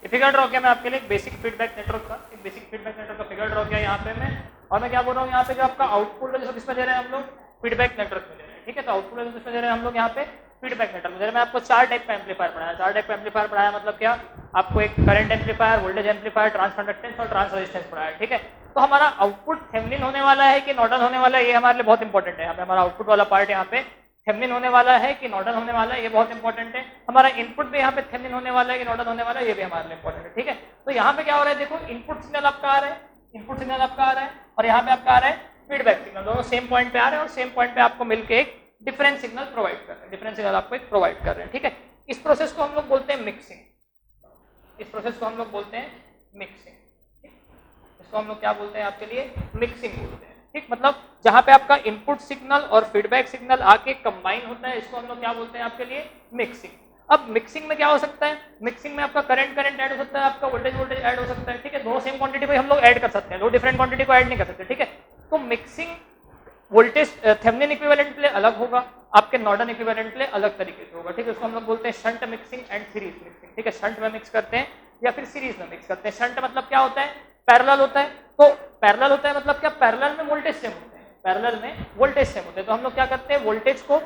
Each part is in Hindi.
ये फिगर ड्रॉ किया मैं आपके लिए एक बेसिक फीडबैक नेटवर्क का फिगर ड्रॉ किया यहाँ पे मैं, और मैं क्या बोल रहा हूँ यहाँ पे जो आपका आउटपुट है किसमें दे रहे हैं हम लोग, फीडबैक नेटवर्क में दे रहे हैं, ठीक है। तो आउटपुट किसमें दे रहे हैं हम लोग यहाँ पे, फीडबैक नेटवर्क में दे रहे हैं। मैं आपको 4 टाइप का एम्पलीफायर पढ़ाया, 4 टाइप का एम्पलीफायर पढ़ाया मतलब क्या, आपको एक current amplifier, voltage amplifier, transconductance और ट्रांस रेजिस्टेंस पढ़ाया, ठीक है। तो हमारा आउटपुट थेवेनिन होने वाला है कि नॉर्टन होने वाला है, ये हमारे लिए बहुत इंपॉर्टेंट है। यहाँ पे हमारा आउटपुट वाला पार्ट यहाँ पे थेवेनिन होने वाला है कि नॉर्टन होने वाला है, ये बहुत इंपॉर्टेंट है। हमारा इनपुट भी यहाँ पे थेवेनिन होने वाला है कि नॉर्टन होने वाला है, ये भी हमारे लिए इंपॉर्टेंट है, ठीक है। तो यहाँ पे क्या हो रहा है, देखो इनपुट सिग्नल आपका आ रहा है, इनपुट सिग्नल आपका आ रहा है, और यहाँ पे आपका आ रहा है फीडबैक सिग्नल, दोनों सेम पॉइंट पे आ रहे हैं और सेम पॉइंट पे आपको मिलकर एक डिफरेंट सिग्नल प्रोवाइड कर रहे हैं, डिफरेंट सिग्नल आपको एक प्रोवाइड कर रहे हैं, ठीक है। इस प्रोसेस को हम लोग बोलते हैं मिक्सिंग, इस प्रोसेस को हम लोग बोलते हैं मिक्सिंग, इसको हम लोग क्या बोलते हैं आपके लिए, मिक्सिंग बोलते हैं, ठीक। मतलब जहां पे आपका इनपुट सिग्नल और फीडबैक सिग्नल आके कंबाइन होता है, इसको हम लोग क्या बोलते हैं आपके लिए, मिक्सिंग। अब मिक्सिंग में क्या हो सकता है, मिक्सिंग में आपका करंट ऐड हो सकता है, आपका वोल्टेज ऐड हो सकता है, ठीक है। दो सेम क्वांटिटी को हम लोग ऐड कर सकते हैं, दो डिफरेंट क्वांटिटी को ऐड नहीं कर सकते, ठीक है। तो मिक्सिंग वोल्टेज थेवेनिन इक्विवेलेंट के लिए अलग होगा, आपके नॉर्टन इक्विवेलेंट के लिए अलग तरीके से होगा, ठीक है। इसको हम लोग बोलते हैं shunt mixing and series mixing, ठीक है। शंट में मिक्स करते हैं या फिर सीरीज में मिक्स करते हैं। शंट मतलब क्या होता है, पैरेलल होता है, तो पैरेलल होता है मतलब क्या, पैरेलल में वोल्टेज सेम होते हैं, पैरेलल में वोल्टेज सेम होते हैं, तो हम लोग क्या करते हैं, वोल्टेज को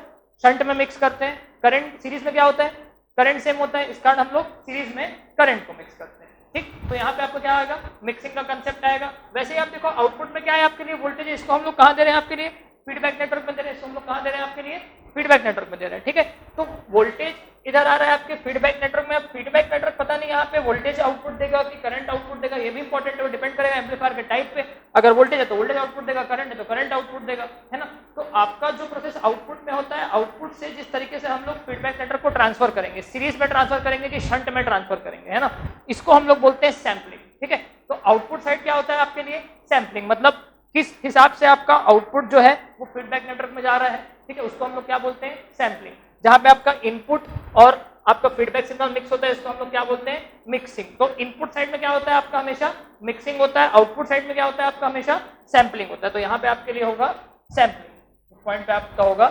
शंट में मिक्स करते हैं। करंट सीरीज में क्या होता है, करंट सेम होता है, इस कारण हम लोग सीरीज में करंट को मिक्स करते हैं, ठीक। तो यहाँ पे आपको क्या आएगा, मिक्सिंग का कंसेप्ट आएगा। वैसे ही आप देखो आउटपुट में क्या है आपके लिए, वोल्टेज, इसको हम लोग कहाँ दे रहे हैं आपके लिए, फीडबैक नेटवर्क में दे रहे हैं, इसको हम लोग कहाँ दे रहे हैं आपके लिए, फीडबैक नेटवर्क में दे रहे हैं, ठीक है। तो वोल्टेज इधर आ रहा है आपके फीडबैक नेटवर्क में। अब फीडबैक नेटवर्क पता नहीं यहाँ पे वोल्टेज आउटपुट देगा कि करंट आउटपुट देगा, ये भी इंपॉर्टेंट है, वो डिपेंड करेगा एम्पलीफायर के टाइप पे। अगर वोल्टेज है तो वोल्टेज आउटपुट देगा, करंट है तो करंट आउटपुट देगा, है ना। तो आपका जो प्रोसेस आउटपुट में होता है, आउटपुट से जिस तरीके से हम लोग फीडबैक नेटवर्क को ट्रांसफर करेंगे, सीरीज में ट्रांसफर करेंगे कि शंट में ट्रांसफर करेंगे, है ना, इसको हम लोग बोलते हैं सैम्पलिंग, ठीक है। तो आउटपुट साइड क्या होता है आपके लिए, सैम्पलिंग, मतलब किस हिसाब से आपका आउटपुट जो है वो फीडबैक नेटवर्क में जा रहा है, ठीक है, उसको हम लोग क्या बोलते हैं, सैम्पलिंग। जहां पे आपका इनपुट और आपका फीडबैक सिग्नल मिक्स होता है, इसको हम लोग क्या बोलते हैं, मिक्सिंग। तो इनपुट साइड में क्या होता है आपका हमेशा मिक्सिंग होता है, आउटपुट साइड में क्या होता है आपका हमेशा सैम्पलिंग होता है। तो यहाँ पे आपके लिए होगा सैम्पलिंग, पॉइंट पे आपका होगा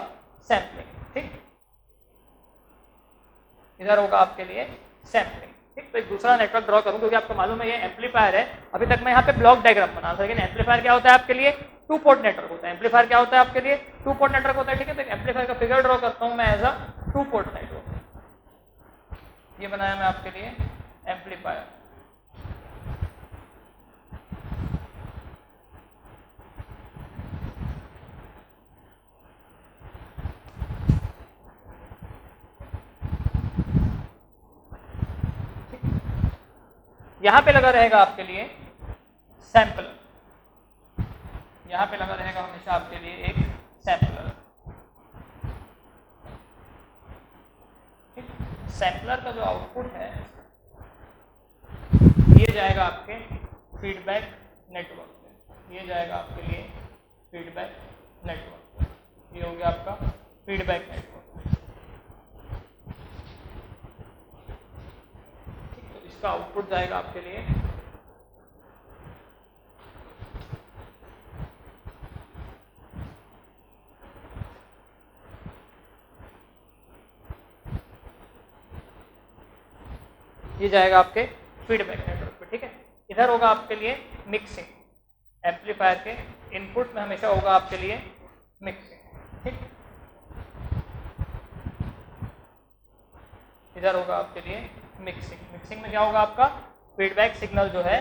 सैम्पलिंग, ठीक, इधर होगा आपके लिए सैम्पलिंग, ठीक। तो एक दूसरा नेटवर्क ड्रॉ करूं, क्योंकि आपको मालूम है ये एम्पलीफायर है। अभी तक मैं यहाँ पे ब्लॉक डायग्राम बना था, लेकिन एम्पलीफायर क्या होता है आपके लिए, 2 पोर्ट नेटवर्क होता है। एम्पलीफायर क्या होता है आपके लिए, 2 पोर्ट नेटवर्क होता है, ठीक है। तो एक एम्पलीफायर का फिगर ड्रॉ करता हूँ मैं एज अ 2 पोर्ट नेटवर्क। ये बनाया मैं आपके लिए एम्पलीफायर, यहां पे लगा रहेगा आपके लिए सैंपलर, यहां पे लगा रहेगा हमेशा आपके लिए एक सैंपलर, ठीक। सैंपलर का जो आउटपुट है ये जाएगा आपके फीडबैक नेटवर्क पे, ये जाएगा आपके लिए फीडबैक नेटवर्क, ये हो गया आपका फीडबैक नेटवर्क, ठीक। तो इसका आउटपुट जाएगा आपके लिए ये जाएगा आपके फीडबैक नेटवर्क पे, ठीक है। इधर होगा आपके लिए मिक्सिंग, एम्पलीफायर के इनपुट में हमेशा होगा आपके लिए मिक्सिंग, ठीक। इधर होगा आपके लिए मिक्सिंग, मिक्सिंग में क्या होगा आपका फीडबैक सिग्नल जो है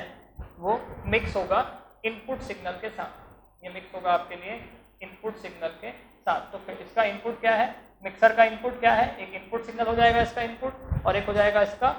वो मिक्स होगा इनपुट सिग्नल के साथ, ये मिक्स होगा आपके लिए इनपुट सिग्नल के साथ। तो फिर इसका इनपुट क्या है, मिक्सर का इनपुट क्या है, एक इनपुट सिग्नल हो जाएगा इसका इनपुट, और एक हो जाएगा इसका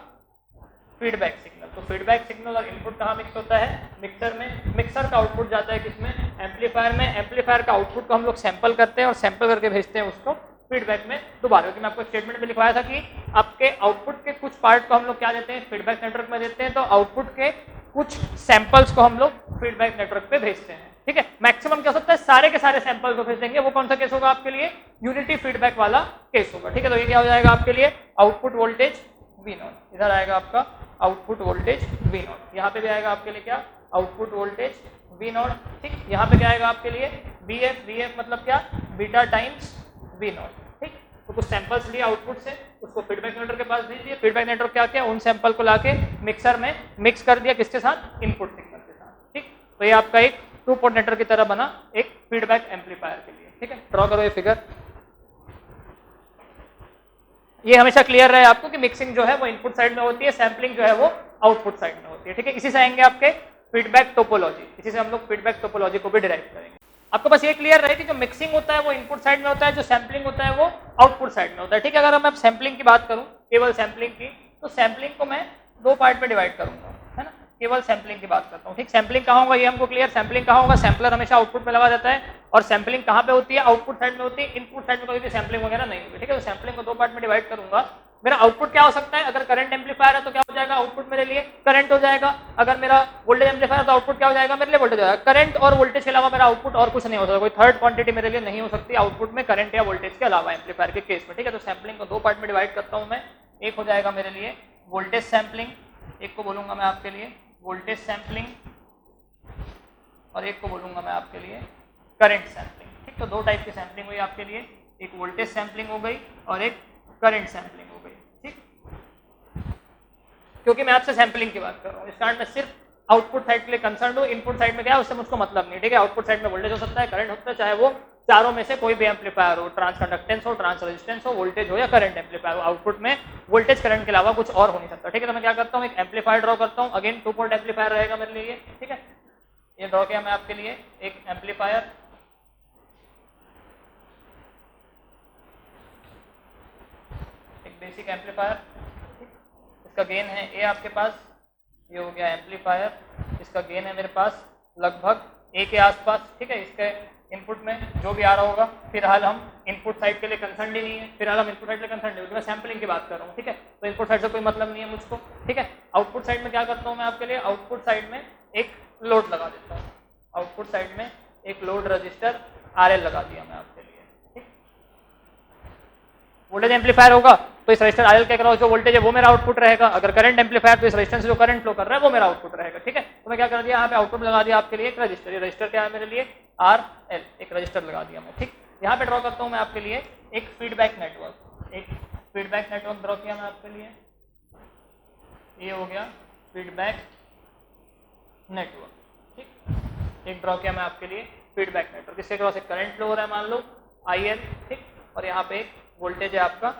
फीडबैक सिग्नल। तो फीडबैक सिग्नल और इनपुट कहाँ मिक्स होता है, मिक्सर में। मिक्सर का आउटपुट जाता है किसमें, एम्पलीफायर में। एम्पलीफायर का आउटपुट को हम लोग सैंपल करते हैं और सैंपल करके भेजते हैं उसको फीडबैक में दोबारा, क्योंकि मैं आपको स्टेटमेंट में लिखवाया था कि आपके आउटपुट के कुछ पार्ट को हम लोग क्या देते हैं, फीडबैक नेटवर्क में देते हैं, तो आउटपुट के कुछ सैंपल्स को हम लोग फीडबैक नेटवर्क पे भेजते हैं, ठीक है। मैक्सिमम क्या हो सकता है, सारे के सारे सैंपल को भेज देंगे, वो कौन सा केस होगा आपके लिए, यूनिटी फीडबैक वाला केस होगा, ठीक है। तो ये क्या हो जाएगा आपके लिए आउटपुट वोल्टेज V0, इधर आएगा आपका आउटपुट वोल्टेज V0, यहाँ पे भी आएगा आपके लिए क्या, आउटपुट वोल्टेज V0, ठीक। यहाँ पे क्या आएगा आपके लिए VF, VF मतलब क्या, बीटा टाइम्स V0, ठीक। तो कुछ सैंपल्स लिए आउटपुट से, उसको फीडबैक नेटवर्क के पास भेज दिया, फीडबैक नेटवर्क क्या किया, उन सैंपल को लाके मिक्सर में मिक्स कर दिया, किसके साथ, इनपुट सिग्नल के साथ। ठीक, तो ये आपका एक 2 पोर्ट नेटवर्क की तरह बना एक फीडबैक एम्पलीफायर के लिए। ठीक है, ड्रॉ करो ये फिगर। ये हमेशा क्लियर रहे आपको कि मिक्सिंग जो है वो इनपुट साइड में होती है, सैम्पलिंग जो है वो आउटपुट साइड में होती है। ठीक है, इसी से आएंगे आपके फीडबैक टोपोलॉजी, इसी से हम लोग फीडबैक टोपोलॉजी को भी डिराइव करेंगे। आपको बस ये क्लियर रहे कि जो मिक्सिंग होता है वो इनपुट साइड में होता है, जो सैम्पलिंग होता है वो आउटपुट साइड में होता है। ठीक है, अगर मैं सैम्पलिंग की बात करूं, केवल सैम्पलिंग की, तो सैम्पलिंग को मैं 2 पार्ट में डिवाइड करूंगा, है ना, केवल सैम्पलिंग की बात करता हूँ। ठीक, सैम्पलिंग कहाँ होगा ये हमको क्लियर, सैम्पलिंग कहाँ होगा, सैम्पलर हमेशा आउटपुट में लगा जाता है, और सैम्पलिंग कहाँ पे होती है, आउटपुट साइड में होती है, इनपुट साइड में कोई भी सैम्पलिंग वगैरह नहीं होगी। ठीक है, तो सैम्पलिंग को 2 पार्ट में डिवाइड करूंगा। मेरा आउटपुट क्या हो सकता है, अगर करंट एम्पलीफायर है तो क्या हो जाएगा, आउटपुट मेरे लिए करंट हो जाएगा। अगर मेरा वोल्टेज एम्पलीफायर है तो आउटपुट क्या हो जाएगा, मेरे लिए वोल्टेज हो जाएगा। करंट और वोल्टेज के अलावा मेरा आउटपुट और कुछ नहीं हो सकता, कोई थर्ड क्वांटिटी मेरे लिए नहीं हो सकती आउटपुट में करंट या वोल्टेज के अलावा एम्पलीफायर के केस में। ठीक है, तो सैम्पलिंग को 2 पार्ट में डिवाइड करता हूं मैं। एक हो जाएगा मेरे लिए वोल्टेज सैम्पलिंग, एक को बोलूंगा मैं आपके लिए वोल्टेज सैम्पलिंग, और एक को बोलूंगा मैं आपके लिए करंट सैम्पलिंग। ठीक, तो 2 टाइप की सैम्पलिंग हुई आपके लिए, एक वोल्टेज सैम्पलिंग हो गई और एक करंट सैम्पलिंग हो गई। ठीक, क्योंकि मैं आपसे सैम्पलिंग की बात कर रहा हूँ, इस कारण मैं सिर्फ आउटपुट साइड के लिए कंसर्न हूँ, इनपुट साइड में क्या है उससे मुझको मतलब नहीं। ठीक है, आउटपुट साइड में वोल्टेज हो सकता है, करंट हो सकता है, चाहे वो चारों में से कोई भी एम्पलीफायर हो, ट्रांस कंडक्टेंस हो, ट्रांस रेजिस्टेंस हो, वोल्टेज हो या करंट एम्पलीफायर हो, आउटपुट में वोल्टेज करंट के अलावा कुछ और हो नहीं सकता। ठीक है, तो मैं क्या करता हूँ, एक एम्पलीफायर ड्रॉ करता हूँ, अगेन 2 पोर्ट एम्पलीफायर रहेगा मेरे लिए। ठीक है, ये ड्रॉ किया मैं आपके लिए एक एम्पलीफायर, एक बेसिक एम्पलीफायर, इसका गेन है ए आपके पास, ये हो गया एम्पलीफायर, इसका गेन है मेरे पास लगभग ए के आसपास। ठीक है, इसके इनपुट में जो भी आ रहा होगा, फिलहाल हम इनपुट साइड के लिए कंसर्न ही नहीं है, फिलहाल हम इनपुट साइड के लिए कंसर्न नहीं है, मैं सैम्पलिंग की बात कर रहा हूँ। ठीक है, तो इनपुट साइड से कोई मतलब नहीं है मुझको। ठीक है, आउटपुट साइड में क्या करता हूँ मैं आपके लिए, आउटपुट साइड में एक लोड लगा देता हूँ, आउटपुट साइड में एक लोड रजिस्टर RL लगा दिया मैं आपके लिए। वोल्टेज एम्पलीफायर होगा तो इस रजिस्टर RL के अक्रॉस जो वोल्टेज है वो मेरा आउटपुट रहेगा, अगर करंट एम्पलीफायर तो इस रजिस्टर से जो करंट फ्लो कर रहा है वो मेरा आउटपुट रहेगा। ठीक है, तो मैं क्या कर दिया, यहाँ पे आउटपुट लगा दिया आपके लिए एक रजिस्टर, ये रजिस्टर क्या है मेरे लिए RL, एक रजिस्टर लगा दिया मैं। ठीक, यहाँ पे ड्रॉ करता हूँ मैं आपके लिए एक फीडबैक नेटवर्क, एक फीडबैक नेटवर्क ड्रॉ किया मैं आपके लिए, ये हो गया फीडबैक नेटवर्क। ठीक, एक ड्रॉ किया मैं आपके लिए फीडबैक नेटवर्क, इसके अक्रॉस एक करंट फ्लो हो रहा है मान लो IL। ठीक, और यहाँ पे एक वोल्टेज है आपका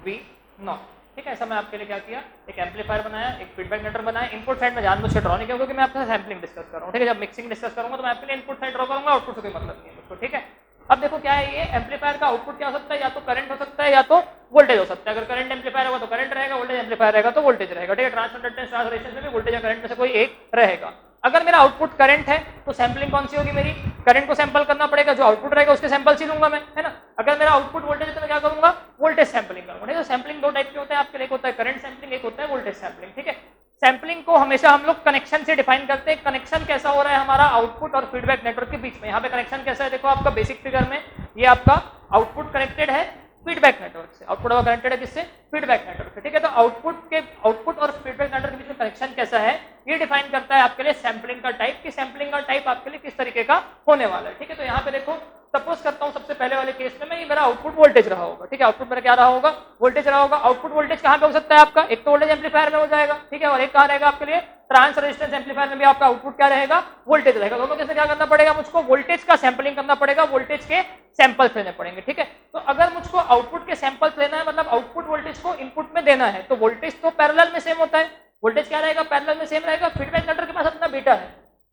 V0। ठीक है, ऐसा मैं आपके लिए क्या किया, एक एम्पलीफायर बनाया, एक फीडबैक नेटवर्क बनाया। इनपुट साइड में जानबूझ के ड्रॉ नहीं किया क्योंकि मैं आपके साथ सैम्पलिंग डिस्कस कर रहा हूँ। ठीक है, जब मिक्सिंग डिस्कस करूंगा तो मैं आपके लिए इनपुट साइड ड्रॉ करूंगा, आउटपुट से कोई मतलब नहीं है मुझको। ठीक है, अब देखो क्या है, ये एम्पलीफायर का आउटपुट क्या हो सकता है, या तो करंट हो सकता है या तो वोल्टेज हो सकता है। अगर करंट एम्पलीफायर होगा तो करंट रहेगा, वोल्टेज एम्पलीफायर रहेगा तो वोल्टेज रहेगा। ठीक है, ट्रांस कंडक्टेंस ट्रांस रेजिस्टेंस में भी वोल्टेज या करंट में से कोई एक रहेगा। अगर मेरा आउटपुट करंट है तो सैम्पलिंग कौन सी होगी मेरी, करंट को सैंपल करना पड़ेगा, जो आउटपुट रहेगा उसके सैंपल ही लूंगा मैं, है ना। अगर मेरा आउटपुट वोल्टेज है तो मैं क्या करूंगा, वोल्टेज सैंपलिंग करूंगा। ठीक है, सैंपलिंग 2 टाइप के होते हैं आपके लिए, एक होता है करंट सैंपलिंग, एक होता है वोल्टेज सैंपलिंग। ठीक है, सैंपलिंग को हमेशा हम लोग कनेक्शन से डिफाइन करते हैं, कनेक्शन कैसा हो रहा है हमारा आउटपुट और फीडबैक नेटवर्क के बीच में। यहाँ पे कनेक्शन कैसा है, देखो आपका बेसिक फिगर में ये आपका आउटपुट कनेक्टेड है फीडबैक नेटवर्क से, आउटपुट आपका कनेक्टेड है किससे, फीडबैक नेटवर्क से। ठीक है, तो आउटपुट और फीडबैक नेटवर्क के बीच में कनेक्शन कैसा है ये डिफाइन करता है आपके लिए सैंपलिंग का टाइप, कि सैंपलिंग का टाइप आपके लिए किस तरीके का होने वाला है। ठीक है, तो यहाँ पे देखो सपोज करता हूँ सबसे पहले वाले केस में ये मेरा आउटपुट वोल्टेज रहा होगा। ठीक है, आउटपुट मेरा क्या रहा होगा, वोल्टेज रहा होगा। आउटपुट वोल्टेज कहाँ पे हो सकता है आपका, एक तो वोल्टेज एम्पलीफायर में हो जाएगा। ठीक है, और एक कहाँ रहेगा आपके लिए, ट्रांस रेजिस्टेंस एम्पलीफायर में भी आपका आउटपुट क्या रहेगा, वोल्टेज रहेगा। दोनों में से क्या करना पड़ेगा मुझको, वोल्टेज का सैंपलिंग करना पड़ेगा, वोल्टेज के सैंपल्स लेने पड़ेंगे। ठीक है, तो अगर मुझको आउटपुट के सैंपल्स लेना है, मतलब आउटपुट वोल्टेज को इनपुट में देना है, तो वोल्टेज तो पैरेलल में सेम होता है, वोल्टेज क्या रहेगा, पैरेलल में सेम रहेगा। फीडबैक नेटवर्क के पास अपना बीटा है,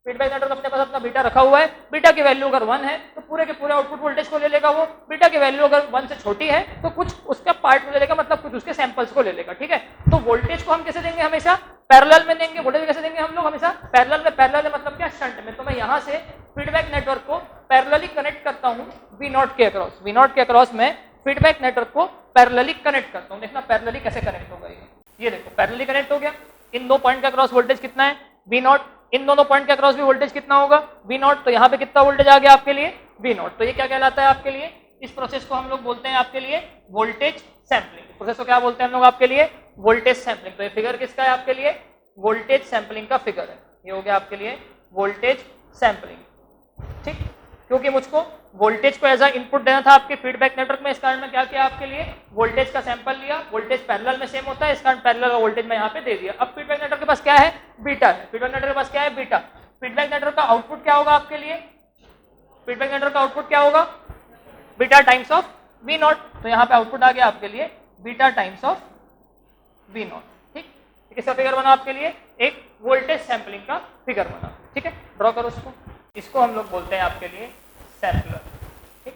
फीडबैक नेटवर्क अपने पास अपना बीटा रखा हुआ है। बीटा की वैल्यू अगर 1 है तो पूरे के पूरे आउटपुट वोल्टेज को ले लेगा वो, बीटा की वैल्यू अगर 1 से छोटी है तो कुछ उसका पार्ट को ले लेगा, मतलब कुछ उसके सैंपल्स को ले लेगा। ठीक है, तो वोल्टेज को हम कैसे देंगे, हमेशा पैरेलल में देंगे। वोल्टेज कैसे देंगे हम लोग, हमेशा पैरेलल में। पैरेलल में मतलब क्या, शंट में। तो मैं यहाँ से फीडबैक नेटवर्क को पैरेलली कनेक्ट करता हूँ V0 के अक्रॉस, V0 के अक्रॉस में फीडबैक नेटवर्क को पैरेलली कनेक्ट करता हूँ। देखना पैरेलली कैसे कनेक्ट होगा, ये देखो पैरेलली कनेक्ट हो गया। इन 2 पॉइंट के अक्रॉस वोल्टेज कितना है, V0। इन दोनों पॉइंट के अक्रॉस भी वोल्टेज कितना होगा, V0। तो यहाँ पे कितना वोल्टेज आ गया आपके लिए, V0। तो ये क्या कहलाता है आपके लिए, इस प्रोसेस को हम लोग बोलते हैं आपके लिए वोल्टेज सैंपलिंग। प्रोसेस को क्या बोलते हैं हम लोग आपके लिए, वोल्टेज सैंपलिंग। तो ये फिगर किसका है आपके लिए, वोल्टेज सैंपलिंग का फिगर है। ये हो गया आपके लिए वोल्टेज सैंपलिंग। ठीक, क्योंकि मुझको वोल्टेज को एज अ इनपुट देना था आपके फीडबैक नेटवर्क में, इस कारण मैं क्या किया आपके लिए वोल्टेज का सैंपल लिया, वोल्टेज पैरेलल में सेम होता है, इस कारण पैरेलल का वोल्टेज मैं यहाँ पे दे दिया। अब फीडबैक नेटवर्क के पास क्या है, बीटा है, फीडबैक नेटवर्क के पास क्या है, बीटा। फीडबैक नेटवर्क का आउटपुट क्या होगा आपके लिए, फीडबैक नेटवर्क का आउटपुट क्या होगा, beta times of V naught. तो यहाँ पे आउटपुट आ गया आपके लिए beta times of V naught. ठीक, किसका फिगर बना आपके लिए, एक वोल्टेज सैंपलिंग का फिगर बना। ठीक है, ड्रॉ करो उसको, इसको हम लोग बोलते हैं आपके लिए सैंपलर। ठीक,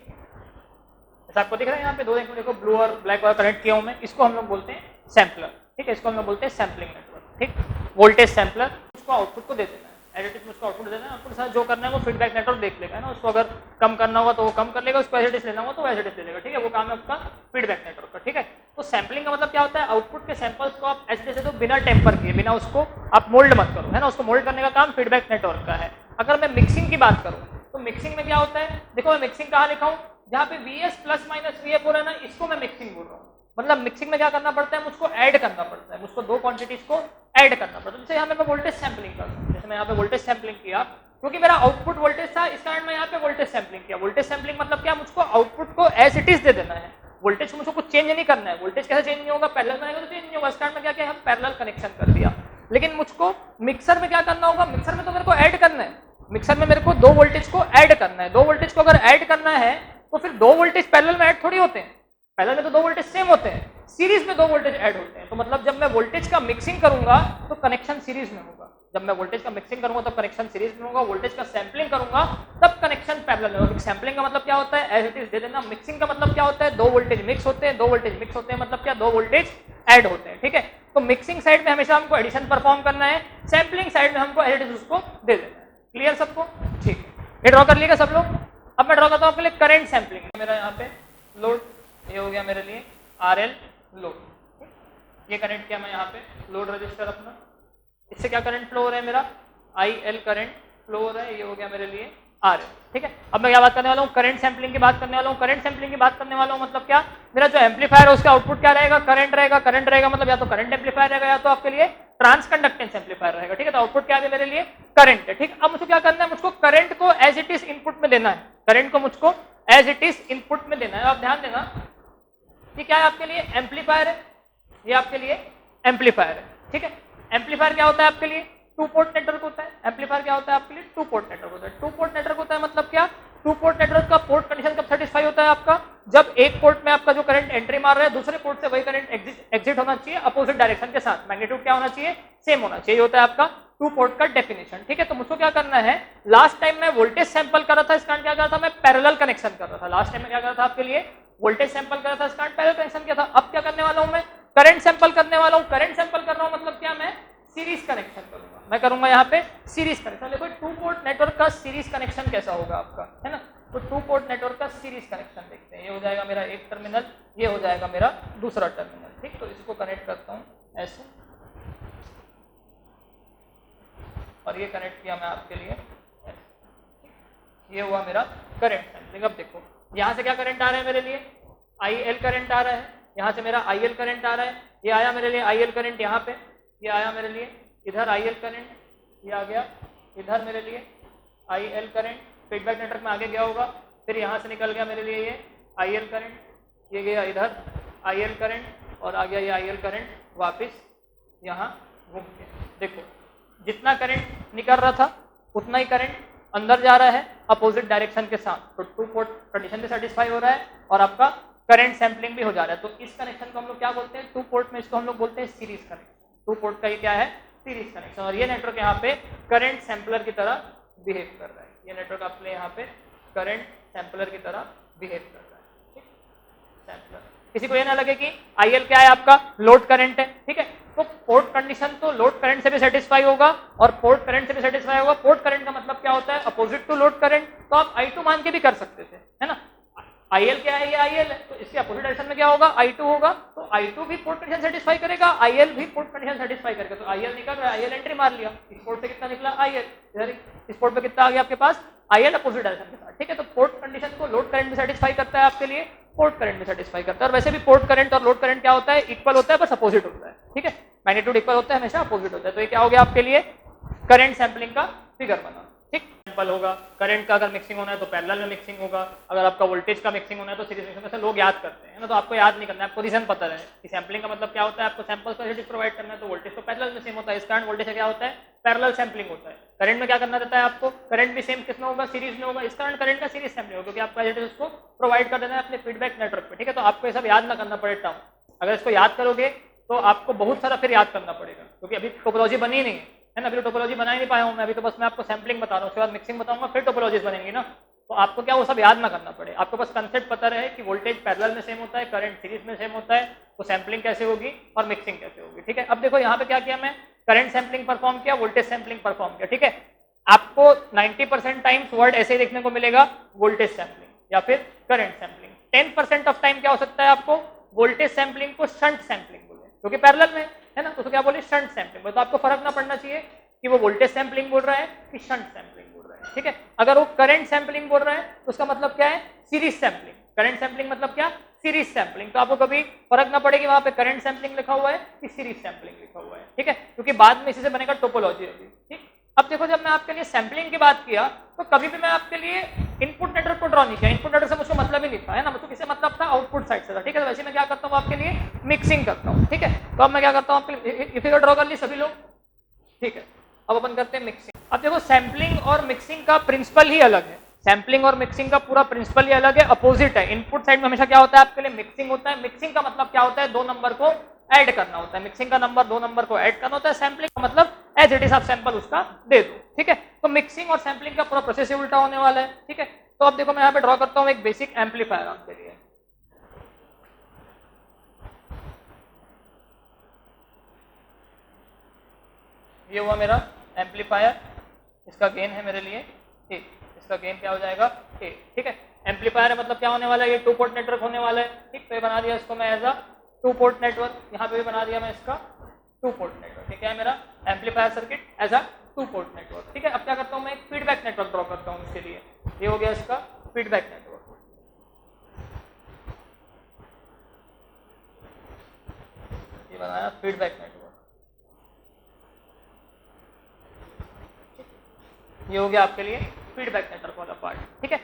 ऐसा आपको दिख रहा है यहाँ पे दो देखो ब्लू और ब्लैक वाला कनेक्ट किया हूं मैं, इसको हम लोग बोलते हैं सैंपलर। ठीक है, इसको हम लोग बोलते हैं सैंपलिंग नेटवर्क। ठीक, वोल्टेज सैंपलर, उसको आउटपुट को दे देना है, एडिटिव में उसको आउटपुट देना है, आपको साथ जो करना है वो फीडबैक नेटवर्क देख लेगा ना, उसको अगर कम करना होगा तो वो कम कर लेगा, उसको एडिटिव लेना होगा तो वो एडिटिव ले लेगा। ठीक है, वो काम है आपका फीडबैक नेटवर्क का। ठीक है, तो सैंपलिंग का मतलब क्या होता है, आउटपुट के सैंपल्स को आप एडिटिव से दो बिना टेम्पर किए, बिना उसको आप मोल्ड मत करो, है ना, उसको मोल्ड करने का काम फीडबैक नेटवर्क का है। अगर मैं मिक्सिंग की बात करूं तो मिक्सिंग में क्या होता है, देखो मैं मिक्सिंग कहाँ लिखा हूं, जहाँ पे Vs प्लस माइनस Vf हो रहा है ना, इसको मैं मिक्सिंग बोल रहा हूँ। मतलब मिक्सिंग में क्या करना पड़ता है, मुझको ऐड करना पड़ता है, मुझको दो क्वांटिटीज को ऐड करना पड़ता है। जैसे यहाँ पे मैं वोल्टेज सैंपलिंग कर रहा हूँ, जैसे मैं यहाँ पे वोल्टेज सैंपलिंग किया, क्योंकि मेरा आउटपुट वोल्टेज था, इस कारण मैं यहाँ पे वोल्टेज सैंपलिंग किया। वोल्टेज सैंपलिंग मतलब क्या, मुझको आउटपुट को एज इट इज दे देना है, वोल्टेज को मुझको कुछ चेंज नहीं करना है। वोल्टेज कैसे चेंज नहीं होगा, पैरेलल में आएगा तो चेंज नहीं होगा, इस कारण में क्या किया, हम पैरेलल कनेक्शन कर दिया। लेकिन मुझको मिक्सर में क्या करना होगा, मिक्सर में तो मेरे को ऐड करना है, मिक्सर में मेरे को दो वोल्टेज को ऐड करना है। दो वोल्टेज को अगर ऐड करना है तो फिर दो वोल्टेज पैरेलल में ऐड थोड़ी होते हैं, पैरेलल में तो दो वोल्टेज सेम होते हैं, सीरीज में दो वोल्टेज ऐड होते हैं। तो मतलब जब मैं वोल्टेज का मिक्सिंग करूंगा तो कनेक्शन सीरीज में होगा, जब मैं वोल्टेज का मिक्सिंग करूंगा तो कनेक्शन सीरीज में होगा, वोल्टेज का सैंपलिंग करूंगा तब कनेक्शन पैरेलल में होगा। सैंपलिंग का मतलब क्या होता है, एज इट इज दे देना। मिक्सिंग का मतलब क्या होता है, दो वोल्टेज मिक्स होते हैं, दो वोल्टेज मिक्स होते हैं मतलब क्या, दो वोल्टेज ऐड होते हैं। ठीक है, तो मिक्सिंग साइड में हमेशा हमको एडिशन परफॉर्म करना है, सैंपलिंग साइड में हमको एज इट इज उसको दे देना है। क्लियर सबको, ठीक है, ये ड्रॉ कर लिएगा सब लोग। अब मैं ड्रॉ करता हूँ आपके लिए करंट सैंपलिंग। मेरा यहाँ पे लोड ये हो गया मेरे लिए RL लोड, ये कनेक्ट किया मैं यहाँ पे लोड रजिस्टर अपना, इससे क्या करंट फ्लो हो रहा है, मेरा IL करंट फ्लो हो रहा है, ये हो गया मेरे लिए RL। ठीक है, अब मैं क्या बात करने वाला हूँ, करंट सैंपलिंग की बात करने वाला हूँ। करंट सैंपलिंग की बात करने वाला हूँ मतलब क्या, मेरा जो एम्पलीफायर है उसका आउटपुट क्या रहेगा, करंट रहेगा। करंट रहेगा मतलब या तो करंट एम्पलीफायर रहेगा या तो आपके लिए ट्रांस कंडक्टेंस एम्पलीफायर रहेगा। ठीक है, तो आउटपुट क्या है मेरे लिए, करंट है। ठीक, अब मुझको क्या करना है, मुझको करंट को एज इट इज इनपुट में देना है, करंट को मुझको एज इट इज इनपुट में देना है। आप ध्यान देना कि क्या है आपके लिए एम्पलीफायर है, ये आपके लिए एम्पलीफायर है। ठीक है, एम्पलीफायर क्या होता है आपके लिए, टू पोर्ट नेटवर्क होता है। एम्पलीफायर क्या होता है आपके लिए, टू पोर्ट नेटवर्क होता है। टू पोर्ट नेटवर्क होता है मतलब क्या, टू पोर्ट नेटवर्क का पोर्ट कंडीशन कब सेटिस्फाई होता है आपका, जब एक पोर्ट में आपका जो करंट एंट्री मार रहा है दूसरे पोर्ट से वही करंट एग्जिट होना चाहिए अपोजिट डायरेक्शन के साथ, मैग्नीट्यूड क्या होना चाहिए, सेम होना चाहिए, होता है आपका टू पोर्ट का डेफिनेशन। ठीक है, तो मुझको क्या करना है, लास्ट टाइम मैं वोल्टेज सैंपल कर रहा था, इस कारण क्या कर रहा था, मैं पैरेलल कनेक्शन कर रहा था। लास्ट टाइम में क्या कर रहा था आपके लिए, वोल्टेज सैंपल कर रहा था, इस कारण पैरेलल कनेक्शन किया था। अब क्या करने वाला हूं मैं, करंट सैंपल करने वाला हूं। करंट सैंपल कर रहा हूं मतलब क्या, मैं सीरीज कनेक्शन करूंगा, मैं करूंगा यहाँ पे सीरीज कनेक्शन। देखो टू पोर्ट नेटवर्क का सीरीज कनेक्शन कैसा होगा आपका, है ना, तो टू पोर्ट नेटवर्क का सीरीज कनेक्शन देखते हैं। ये हो जाएगा मेरा एक टर्मिनल, ये हो जाएगा मेरा दूसरा टर्मिनल। ठीक, तो इसको कनेक्ट करता हूँ ऐसे, और ये कनेक्ट किया मैं आपके लिए ऐसे। ये हुआ मेरा करंट सैंपलिंग। अब देखो यहाँ से क्या करंट आ रहा है मेरे लिए, IL करंट आ रहा है, यहाँ से मेरा IL करंट आ रहा है, ये आया मेरे लिए IL करंट यहाँ पे, ये आया मेरे लिए इधर IL करंट, ये आ गया इधर मेरे लिए IL करंट, फीडबैक नेटवर्क में आगे गया होगा, फिर यहाँ से निकल गया मेरे लिए ये IL करंट, ये गया इधर IL करंट और आ गया ये IL करंट वापस यहाँ घूम के। देखो जितना करंट निकल रहा था उतना ही करंट अंदर जा रहा है अपोजिट डायरेक्शन के साथ, तो टू पोर्ट कंडीशन भी सेटिस्फाई हो रहा है और आपका करंट सैंपलिंग भी हो जा रहा है। तो इस कनेक्शन को हम लोग क्या बोलते हैं, टू पोर्ट में इसको हम लोग बोलते हैं सीरीज कनेक्शन। टू पोर्ट का ये क्या है, सीरीज कनेक्शन, और ये नेटवर्क यहाँ पे करंट सैंपलर की तरह बिहेव कर रहा है। ये नेटवर्क आपके लिए यहाँ पे करंट सैंपलर की तरह बिहेव कर रहा है। ठीक, सैंपलर, किसी को ये ना लगे कि IL क्या है आपका, लोड करंट है। ठीक है, तो पोर्ट कंडीशन तो लोड करंट से भी सेटिस्फाई होगा और पोर्ट करंट से भी सेटिस्फाई होगा। पोर्ट करंट का मतलब क्या होता है, अपोजिट टू लोड करंट, तो आप I2 मान के भी कर सकते थे, है ना। IL क्या है, ये IL है, तो इसके अपोजिट डायरेक्शन में क्या होगा, I2 होगा, तो I2 भी पोर्ट कंडीशन सेटिस्फाई करेगा, IL भी पोर्ट कंडीशन सेटिस्फाई करेगा। तो IL निकल रहा है, IL एंट्री मार लिया, इस पोर्ट से कितना निकला IL, इधर इस पोर्ट पे कितना आ गया आपके पास IL अपोजिट डायरेक्शन के साथ। ठीक है, तो पोर्ट कंडीशन को लोड करंट भी सेटिस्फाई करता है आपके लिए, पोर्ट करंट भी सेटिस्फाई करता है। और वैसे भी पोर्ट करंट और लोड करंट क्या होता है, इक्वल होता है, बस अपोजिट होता है। ठीक है, मैग्नीट्यूड इक्वल होता है, हमेशा अपोजिट होता है। तो ये क्या हो गया आपके लिए, करंट सैंपलिंग का फिगर बना। ठीक। सैंपल होगा, करंट का अगर मिक्सिंग होना है तो पैरेलल में मिक्सिंग होगा, अगर आपका वोल्टेज का मिक्सिंग होना है तो सीरीज मिक्सिंग। ऐसे लोग याद करते हैं ना, तो आपको याद नहीं करना है, आपको रीजन पता रहे कि सैम्पलिंग का मतलब क्या होता है। आपको सैंपल्स का रेट प्रोवाइड करना है तो वोल्टेज तो पैरेलल में सेम होता है, इस कारण वोल्टेज का क्या होता है, पैरेलल सैम्पलिंग होता है। करंट में क्या करना रहता है आपको, करंट भी सेम कितना होगा, सीरीज में होगा, इस कारण करंट का सीरीज सैम्पलिंग होगा, क्योंकि आपका रेट उसको प्रोवाइड कर देना है अपने फीडबैक नेटवर्क पे, ठीक है। तो आपको ये सब याद ना करना पड़े टर्म, अगर इसको याद करोगे तो आपको बहुत सारा फिर याद करना पड़ेगा, क्योंकि अभी टोपोलॉजी बनी नहीं है ना, अभी टोपोलॉजी बना ही नहीं पाया हूँ मैं, अभी तो बस मैं आपको सैम्पलिंग बता रहा हूँ, उसके बाद मिक्सिंग बताऊंगा, फिर टोपोलॉजीज बनेंगी ना। तो आपको क्या वो सब याद ना करना पड़े, आपको बस कंसेप्ट पता रहे कि वोल्टेज पैरेलल में सेम होता है, करंट सीरीज में सेम होता है, तो सैम्पलिंग कैसे होगी और मिक्सिंग कैसे होगी, ठीक है। अब देखो यहाँ पे क्या किया मैं, करंट सैम्पलिंग परफॉर्म किया, वोल्टेज सैम्पलिंग परफॉर्म किया, ठीक है। आपको 90% टाइम्स वर्ड ऐसे ही देखने को मिलेगा, वोल्टेज सैम्पलिंग या फिर करंट सैम्पलिंग। 10% ऑफ टाइम क्या हो सकता है आपको, वोल्टेज सैम्पलिंग को शंट सैम्पलिंग बोले, क्योंकि पैरेलल में है ना, तो क्या बोले, शंट सैम्पलिंग। तो आपको फर्क ना पड़ना चाहिए कि वो वोल्टेज सैम्पलिंग बोल रहा है कि शंट सैम्पलिंग बोल रहा है, ठीक है। अगर वो करंट सैम्पलिंग बोल रहा है तो उसका मतलब क्या है, सीरीज सैम्पलिंग। करंट सैम्पलिंग मतलब क्या, सीरीज सैम्पलिंग। तो आपको कभी फर्क ना पड़ेगी वहां पे करंट सैम्पलिंग लिखा हुआ है कि सीरीज सैम्पलिंग लिखा हुआ है, ठीक है, क्योंकि बाद में इसी से बनेगा टोपोलॉजी अभी, ठीक। अब देखो, जब मैं आपके लिए सैम्पलिंग की बात किया तो कभी भी मैं आपके लिए इनपुट नेटवर्क को ड्रॉ नहीं किया, इनपुट नेटवर्क से मुझको मतलब ही नहीं था, है ना, मुझको किससे मतलब था, आउटपुट साइड से था, ठीक है। तो वैसे मैं क्या करता हूँ आपके लिए, मिक्सिंग करता हूँ, ठीक है। तो अब मैं क्या करता हूँ आपके लिए, ये फिगर ड्रॉ कर ली सभी लोग, ठीक है। अब अपन करते हैं मिक्सिंग। अब देखो, सैम्पलिंग और मिक्सिंग का प्रिंसिपल ही अलग है, सैम्पलिंग और मिक्सिंग का पूरा प्रिंसिपल ही अलग है, अपोजिट है। इनपुट साइड में हमेशा क्या होता है आपके लिए, मिक्सिंग होता है। मिक्सिंग का मतलब क्या होता है, दो नंबर को ऐड करना होता है, मिक्सिंग का नंबर दो नंबर को ऐड करना होता है। सैम्पलिंग का मतलब एज इट इज आप सैंपल उसका दे दो, ठीक है। तो मिक्सिंग और सैम्पलिंग का पूरा प्रोसेस ही उल्टा होने वाला है, ठीक है। तो अब देखो, मैं यहाँ पे ड्रॉ करता हूँ एक बेसिक एम्पलीफायर आपके लिए। ये हुआ मेरा एम्पलीफायर, इसका गेन है मेरे लिए ए, इसका गेन क्या हो जाएगा ए, ठीक है। एम्पलीफायर है मतलब क्या होने वाला है, ये 2 पोर्ट नेटवर्क होने वाला है, ठीक। तो ये बना दिया इसको मैं एज अ 2 पोर्ट नेटवर्क, यहाँ पे भी बना दिया मैं इसका 2 पोर्ट नेटवर्क, ठीक है। मेरा amplifier circuit as a 2 port network, ठीक है। अब क्या करता हूँ मैं, एक फीडबैक नेटवर्क ड्रॉ करता हूँ इसके लिए। ये हो गया इसका फीडबैक नेटवर्क, ये बनाया फीडबैक नेटवर्क, ये हो गया आपके लिए फीडबैक नेटवर्क वाला पार्ट, ठीक है।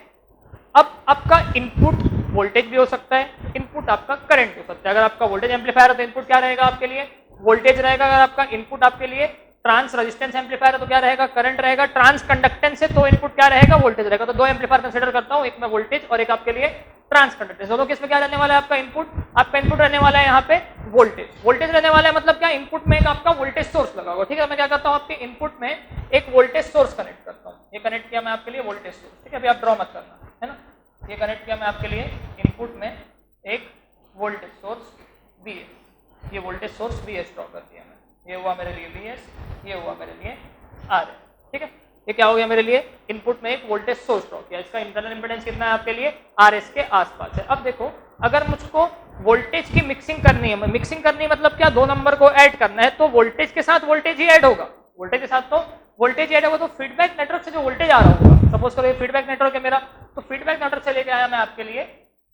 अब आपका इनपुट वोल्टेज भी हो सकता है, इनपुट आपका करंट हो सकता है। अगर आपका वोल्टेज एम्पलीफायर है तो इनपुट क्या रहेगा आपके लिए, वोल्टेज रहेगा। अगर आपका इनपुट आपके लिए ट्रांस रेजिस्टेंस एम्पलीफायर है तो क्या रहेगा, करंट रहेगा। ट्रांस कंडक्टेंस है तो इनपुट क्या रहेगा, वोल्टेज रहेगा। तो दो एम्पलीफायर कंसीडर करता हूं, एक में वोल्टेज और एक आपके लिए ट्रांस कंडक्टेंस। दोनों केस में क्या रहने वाला है आपका इनपुट, आपका इनपुट रहने वाला है यहाँ पे वोल्टेज। वोल्टेज रहने वाला है मतलब क्या, इनपुट में एक आपका वोल्टेज सोर्स लगा होगा, ठीक है। मैं क्या करता हूँ, आपके इनपुट में एक वोल्टेज सोर्स कनेक्ट करता हूँ। ये कनेक्ट किया मैं आपके लिए वोल्टेज सोर्स, ठीक है। अभी आप ड्रॉ मत करना, है ना। ये कनेक्ट किया मैं आपके लिए इनपुट में एक वोल्टेज सोर्स VS, ये वोल्टेज VS ड्रॉ कर दिया मैं। ये हुआ मेरे लिए VS, ये हुआ मेरे लिए RS, ठीक है। ये क्या हो गया मेरे लिए, इनपुट में एक वोल्टेज सोर्स ड्रॉ किया। इसका इंटरनल इंपेडेंस कितना है आपके लिए, RS के आसपास है। अब देखो, अगर मुझको वोल्टेज की मिक्सिंग करनी है, मिक्सिंग करनी मतलब क्या, दो नंबर को ऐड करना है, तो वोल्टेज के साथ वोल्टेज ही ऐड होगा, वोल्टेज के साथ तो वोल्टेज ऐड होगा। तो फीडबैक नेटवर्क से जो वोल्टेज आ रहा होगा, सपोज करो ये फीडबैक नेटवर्क है मेरा, तो फीडबैक नेटवर्क से लेके आया मैं आपके लिए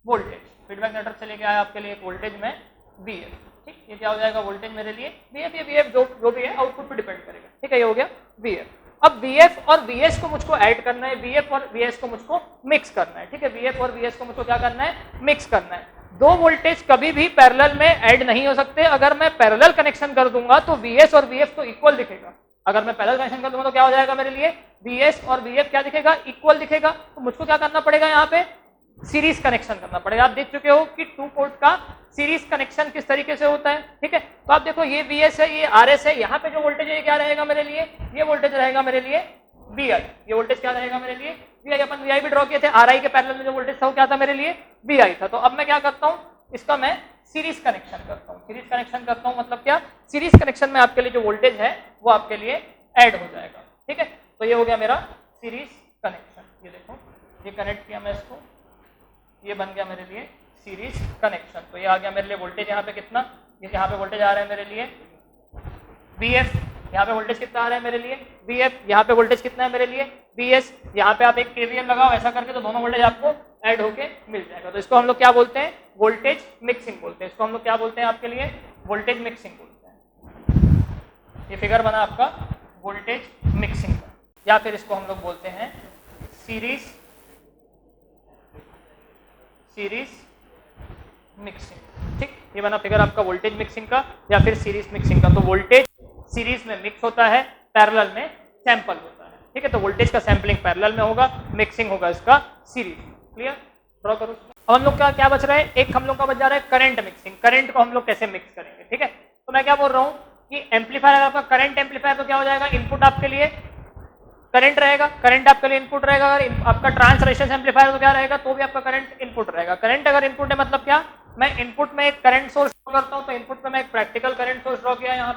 वोल्टेज, फीडबैक नेटवर्क से लेके आया आपके लिए एक वोल्टेज में VF, ठीक। ये क्या हो जाएगा वोल्टेज मेरे लिए VF, ये VF जो भी है आउटपुट पे डिपेंड करेगा, ठीक है। ये हो गया VF। अब VF और VS को मुझको ऐड करना है, VF और VS को मुझको मिक्स करना है, ठीक है। VF और VS को मुझको क्या करना है, मिक्स करना है। दो वोल्टेज कभी भी पैरेलल में ऐड नहीं हो सकते। अगर मैं पैरेलल कनेक्शन कर दूंगा तो VS और VF तो इक्वल दिखेगा। अगर मैं पैरेलल कनेक्शन कर दूंगा तो क्या हो जाएगा मेरे लिए, VS और VF क्या दिखेगा, इक्वल दिखेगा। तो मुझको क्या करना पड़ेगा, यहाँ पे सीरीज कनेक्शन करना पड़ेगा। आप देख चुके हो कि 2 पोर्ट का सीरीज कनेक्शन किस तरीके से होता है, ठीक है। तो आप देखो, ये VS है, ये RS है, यहाँ पे जो वोल्टेज है ये क्या रहेगा मेरे लिए, ये वोल्टेज रहेगा मेरे लिए VI। ये वोल्टेज क्या रहेगा मेरे लिए VI। अपन VI भी ड्रॉ किए थे, RI के पैरेलल में जो वोल्टेज था वो क्या था मेरे लिए VI था। तो अब मैं क्या करता हूँ, इसका मैं सीरीज कनेक्शन करता हूँ। सीरीज कनेक्शन करता हूँ मतलब क्या, सीरीज कनेक्शन में आपके लिए जो वोल्टेज है वो आपके लिए ऐड हो जाएगा, ठीक है। तो ये हो गया मेरा सीरीज कनेक्शन। ये देखो, ये कनेक्ट किया मैं इसको, ये बन गया मेरे लिए सीरीज कनेक्शन। तो ये आ गया मेरे लिए वोल्टेज यहाँ पे कितना, ये यहाँ पे वोल्टेज आ रहा है मेरे लिए VF, यहाँ पे वोल्टेज कितना आ रहा है मेरे लिए VF, यहाँ पे वोल्टेज कितना है मेरे लिए VS। यहाँ पे आप एक KVL लगाओ, ऐसा करके तो दोनों वोल्टेज आपको ऐड होके मिल जाएगा। तो इसको हम लोग क्या बोलते हैं, वोल्टेज मिक्सिंग बोलते हैं। इसको हम लोग क्या बोलते हैं आपके लिए, वोल्टेज मिक्सिंग बोलते हैं। ये फिगर बना आपका वोल्टेज मिक्सिंग का। या फिर इसको हम लोग बोलते हैं सीरीज मिक्सिंग। ठीक, ये बना फिगर आपका वोल्टेज मिक्सिंग का या फिर सीरीज मिक्सिंग का। तो वोल्टेज सीरीज में मिक्स होता है, पैरेलल में सैंपल होता है। ठीक है, तो वोल्टेज का सैंपलिंग पैरेलल में होगा, मिक्सिंग होगा इसका सीरीज। क्लियर, ड्रॉ करो। अब हम लोग का क्या बच रहा है, एक हम लोग का बच जा रहा है करंट मिक्सिंग। करंट को हम लोग कैसे मिक्स करेंगे। ठीक है, तो मैं क्या बोल रहा हूँ कि एम्पलीफायर आपका करंट एम्पलीफायर तो क्या हो जाएगा, इनपुट आपके लिए करंट रहेगा, करंट आपके लिए इनपुट रहेगा। अगर आपका ट्रांस रेजिस्टेंस एम्पलीफायर तो क्या रहेगा, तो भी आपका करंट इनपुट रहेगा। करंट अगर इनपुट है मतलब क्या, मैं इनपुट में एक करंट सोर्स ड्रॉ करता हूं, तो इनपुट में मैं एक प्रैक्टिकल करंट सोर्स ड्रॉ किया, यहाँ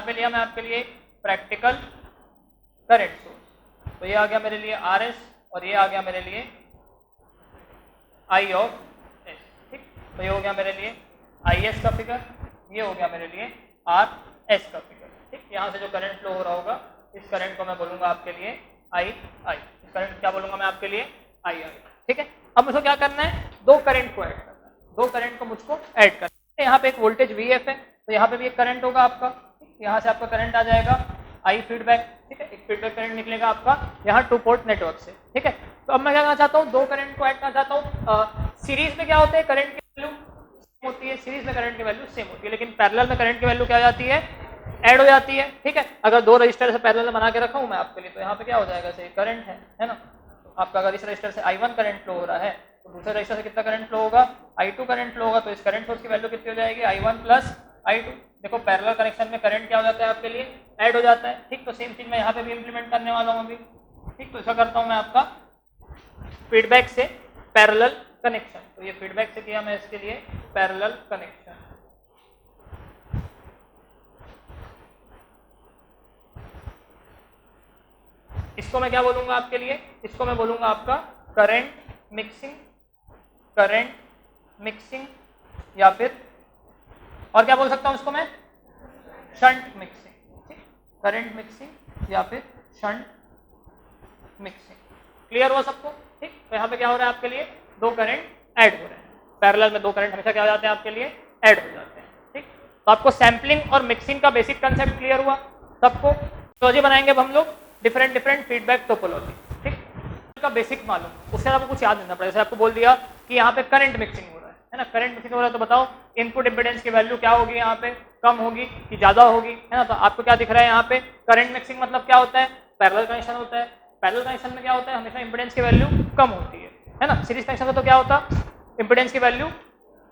पे लिया मैं आपके लिए प्रैक्टिकल करंट सोर्स। तो ये आ गया मेरे लिए RS और ये आ गया मेरे लिए I ऑफ S। ठीक, तो ये हो गया मेरे लिए IS का फिगर, ये हो गया मेरे लिए RS का फिगर। ठीक, यहाँ से जो करंट फ्लो हो रहा होगा, इस करंट को मैं बोलूंगा आपके लिए I। इस करंट क्या बोलूंगा मैं आपके लिए I। ठीक है, अब मुझको क्या करना है, दो करंट को ऐड करना है, दो करंट को मुझको ऐड करना है। यहाँ पे एक वोल्टेज VF है, तो यहाँ पे भी एक करंट होगा आपका। यहाँ से आपका करंट आ जाएगा I फीडबैक। ठीक है, एक फीडबैक करंट निकलेगा आपका यहाँ 2 पोर्ट नेटवर्क से। ठीक है, तो अब मैं क्या करना चाहता हूँ, दो करंट को ऐड करना चाहता हूँ। सीरीज में क्या होता है, करंट की वैल्यू सेम होती है, सीरीज में करंट की वैल्यू सेम होती है, लेकिन पैरेलल में करंट की वैल्यू क्या हो जाती है, ऐड हो जाती है। ठीक है, अगर दो रजिस्टर से पैरेलल बना के रखा हूं मैं आपके लिए, तो यहाँ पे क्या हो जाएगा, सही करंट है ना। तो आपका अगर इस रजिस्टर से I1 करंट फ्लो हो रहा है, तो दूसरे रजिस्टर से कितना करंट फ्लो होगा, I2 करंट फ्लो होगा। तो इस करंट सोर्स की वैल्यू कितनी हो जाएगी, I1 प्लस I2। देखो पैरेलल कनेक्शन में करंट क्या हो जाता है आपके लिए, ऐड हो जाता है। ठीक, तो सेम चीज मैं यहाँ पे भी इंप्लीमेंट करने वाला हूँ अभी। ठीक, तो ऐसा करता हूँ मैं आपका फीडबैक से पैरेलल कनेक्शन। तो ये फीडबैक से किया मैं इसके लिए पैरेलल कनेक्शन। इसको मैं क्या बोलूंगा आपके लिए, इसको मैं बोलूंगा आपका करंट मिक्सिंग या फिर और क्या बोल सकता हूं इसको मैं, शंट मिक्सिंग। ठीक, करंट मिक्सिंग या फिर शंट मिक्सिंग। क्लियर हुआ सबको। ठीक, तो यहाँ पे क्या हो रहा है आपके लिए, दो करंट ऐड हो रहे हैं पैरेलल में। दो करंट हमेशा क्या हो जाते हैं आपके लिए, ऐड हो जाते हैं। ठीक, तो आपको सैम्पलिंग और मिक्सिंग का बेसिक कंसेप्ट क्लियर हुआ सबको। टोपोलॉजी बनाएंगे अब हम लोग, डिफरेंट फीडबैक टोपोलॉजी। ठीक, का बेसिक मालूम, उससे आपको कुछ याद नहीं पड़ेगा। जैसे आपको बोल दिया कि यहाँ पे करंट मिक्सिंग हो रहा है ना, करंट मिक्सिंग हो रहा है, तो बताओ इनपुट इंपीडेंस की वैल्यू क्या होगी, यहाँ पे कम होगी कि ज्यादा होगी, है ना। तो आपको क्या दिख रहा है यहाँ पे, करंट मिक्सिंग मतलब क्या होता है, पैरेलल कनेक्शन होता है। पैरेलल कनेक्शन में क्या होता है, हमेशा इंपीडेंस की वैल्यू कम होती है ना। सीरीज कनेक्शन में तो क्या होता, इंपीडेंस की वैल्यू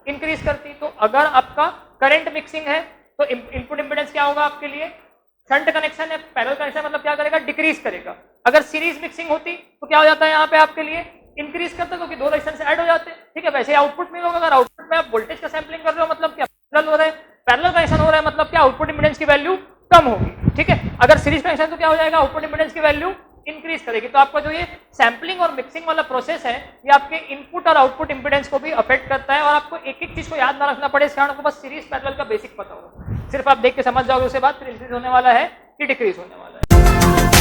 इंक्रीज करती। तो अगर आपका करंट मिक्सिंग है तो इनपुट इंपीडेंस क्या होगा आपके लिए, शंट कनेक्शन है। पैरेलल कनेक्शन मतलब क्या करेगा, डिक्रीज करेगा। अगर सीरीज मिक्सिंग होती तो क्या हो जाता है यहाँ पे आपके लिए, इंक्रीज करता है, क्योंकि दो रेजिस्टेंस ऐड हो जाते हैं। ठीक है, वैसे आउटपुट में होगा, अगर आउटपुट में आप वोल्टेज का सैंपलिंग कर रहे हो मतलब क्या, पैरेलल हो रहा है, पैरेलल कनेक्शन हो रहा है मतलब क्या, आउटपुट इंपीडेंस की वैल्यू कम होगी। ठीक है, अगर सीरीज कनेक्शन तो क्या हो जाएगा, आउटपुट इंपीडेंस की वैल्यू इंक्रीज करेगी। तो आपका जो ये सैंपलिंग और मिक्सिंग वाला प्रोसेस है, ये आपके इनपुट और आउटपुट इंपीडेंस को भी अफेक्ट करता है। और आपको एक एक चीज को याद ना रखना पड़े, इस कारण आपको बस सीरीज पैरेलल का बेसिक पता होगा। सिर्फ आप देख के समझ जाओगे, उसके बाद फिर इंक्रीज होने वाला है कि डिक्रीज होने वाला है।